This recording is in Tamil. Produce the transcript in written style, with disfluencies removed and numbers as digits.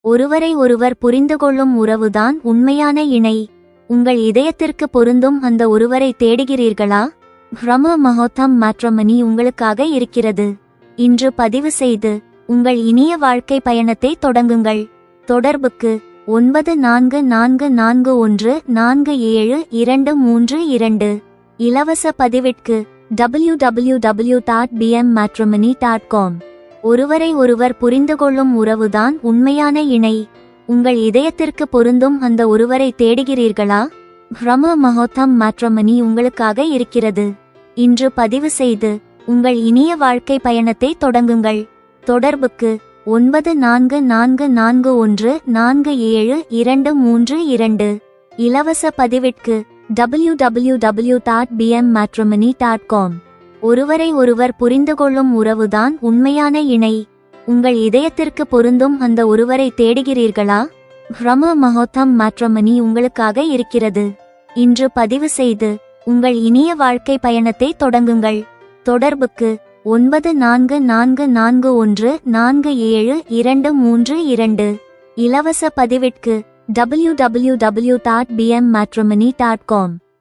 ஒருவரை ஒருவர் புரிந்துகொள்ளும் உறவுதான் உண்மையான இணை. உங்கள் இதயத்திற்கு பொருந்தும் அந்த ஒருவரை தேடுகிறீர்களா? பிரம்ம முகூர்த்தம் மேட்ரிமோனி உங்களுக்காக இருக்கிறது. இன்று பதிவு செய்து உங்கள் இனிய வாழ்க்கை பயணத்தை தொடங்குங்கள். தொடர்புக்கு 9444147232. இலவச பதிவிற்கு www.bmmatrimony.com. ஒருவரை ஒருவர் புரிந்துகொள்ளும் உறவுதான் உண்மையான இணை. உங்கள் இதயத்திற்கு பொருந்தும் அந்த ஒருவரை தேடுகிறீர்களா? பிரம்ம முகூர்த்தம் மேட்ரிமோனி உங்களுக்காக இருக்கிறது. இன்று பதிவு செய்து உங்கள் இனிய வாழ்க்கை பயணத்தை தொடங்குங்கள். தொடர்புக்கு 9444147232. இலவச பதிவிற்கு www.bmmatrimony.com. ஒருவரை ஒருவர் புரிந்துகொள்ளும் உறவுதான் உண்மையான இணை. உங்கள் இதயத்திற்கு பொருந்தும் அந்த ஒருவரை தேடுகிறீர்களா? பிரம்ம முகூர்த்தம் மேட்ரிமோனி உங்களுக்காக இருக்கிறது. இன்று பதிவு செய்து உங்கள் இனிய வாழ்க்கை பயணத்தை தொடங்குங்கள். தொடர்புக்கு 9444147232. இலவச பதிவிற்கு www.bmmatrimony.com.